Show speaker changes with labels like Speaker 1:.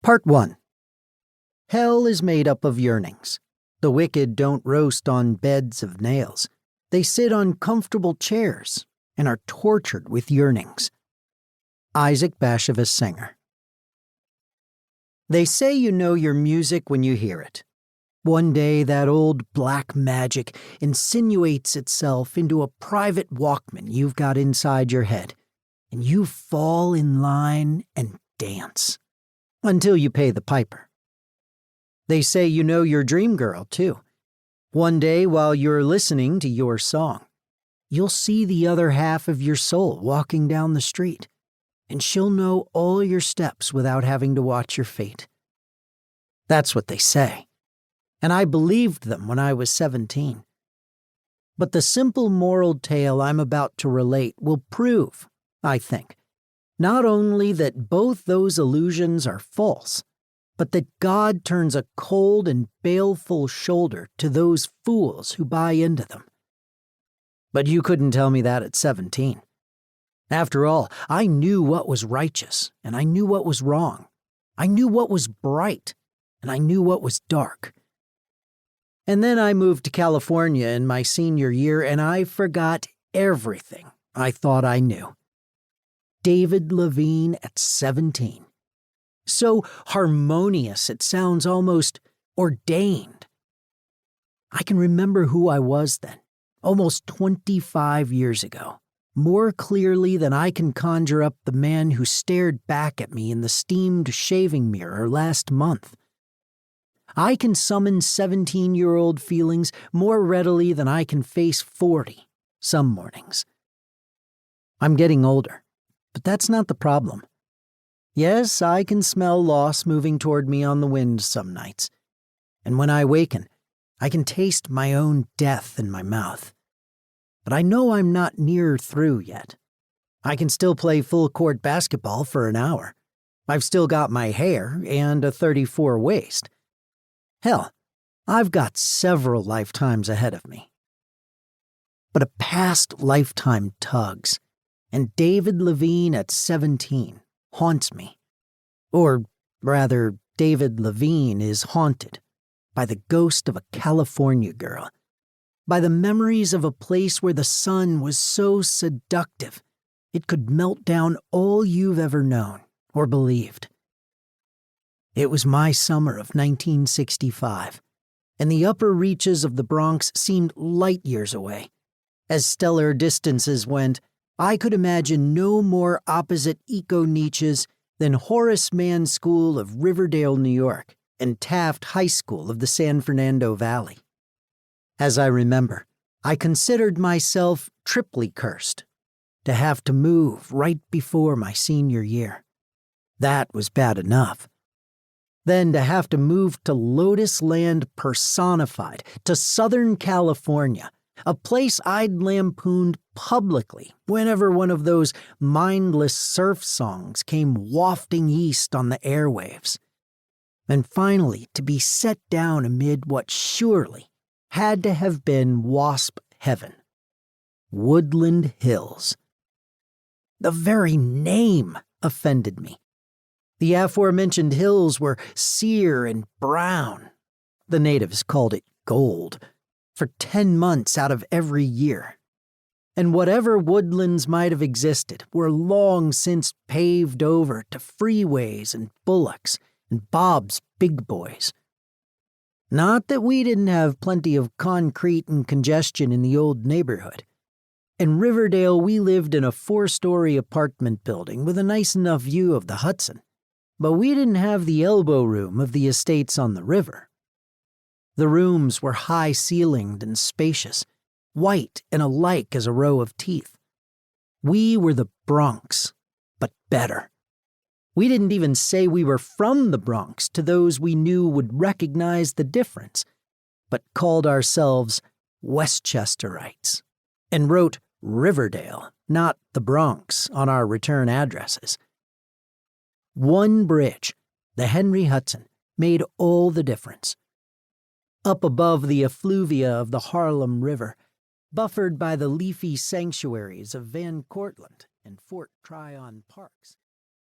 Speaker 1: Part 1. Hell is made up of yearnings. The wicked don't roast on beds of nails. They sit on comfortable chairs and are tortured with yearnings. Isaac Bashevis Singer. They say you know your music when you hear it. One day that old black magic insinuates itself into a private Walkman you've got inside your head, and you fall in line and dance until you pay the piper. They say you know your dream girl, too. One day while you're listening to your song, you'll see the other half of your soul walking down the street, and she'll know all your steps without having to watch your feet. That's what they say, and I believed them when I was 17. But the simple moral tale I'm about to relate will prove, I think, not only that both those illusions are false, but that God turns a cold and baleful shoulder to those fools who buy into them. But you couldn't tell me that at 17. After all, I knew what was righteous, and I knew what was wrong. I knew what was bright, and I knew what was dark. And then I moved to California in my senior year, and I forgot everything I thought I knew. David Levine at 17. So harmonious it sounds almost ordained. I can remember who I was then, almost 25 years ago, more clearly than I can conjure up the man who stared back at me in the steamed shaving mirror last month. I can summon 17-year-old feelings more readily than I can face 40 some mornings. I'm getting older, but that's not the problem. Yes, I can smell loss moving toward me on the wind some nights, and when I waken, I can taste my own death in my mouth. But I know I'm not near through yet. I can still play full-court basketball for an hour. I've still got my hair and a 34 waist. Hell, I've got several lifetimes ahead of me. But a past lifetime tugs, and David Levine at 17 haunts me. Or rather, David Levine is haunted by the ghost of a California girl, by the memories of a place where the sun was so seductive it could melt down all you've ever known or believed. It was my summer of 1965, and the upper reaches of the Bronx seemed light years away. As stellar distances went, I could imagine no more opposite eco-niches than Horace Mann School of Riverdale, New York, and Taft High School of the San Fernando Valley. As I remember, I considered myself triply cursed to have to move right before my senior year. That was bad enough. Then to have to move to Lotus Land personified, to Southern California, a place I'd lampooned publicly whenever one of those mindless surf songs came wafting east on the airwaves. And finally to be set down amid what surely had to have been wasp heaven. Woodland Hills. The very name offended me. The aforementioned hills were sere and brown. The natives called it gold, for 10 months out of every year. And whatever woodlands might have existed were long since paved over to freeways and bullocks and Bob's big boys. Not that we didn't have plenty of concrete and congestion in the old neighborhood. In Riverdale, we lived in a 4-story apartment building with a nice enough view of the Hudson, but we didn't have the elbow room of the estates on the river. The rooms were high-ceilinged and spacious, white and alike as a row of teeth. We were the Bronx, but better. We didn't even say we were from the Bronx to those we knew would recognize the difference, but called ourselves Westchesterites, and wrote Riverdale, not the Bronx, on our return addresses. One bridge, the Henry Hudson, made all the difference. Up above the effluvia of the Harlem River, buffered by the leafy sanctuaries of Van Cortlandt and Fort Tryon parks.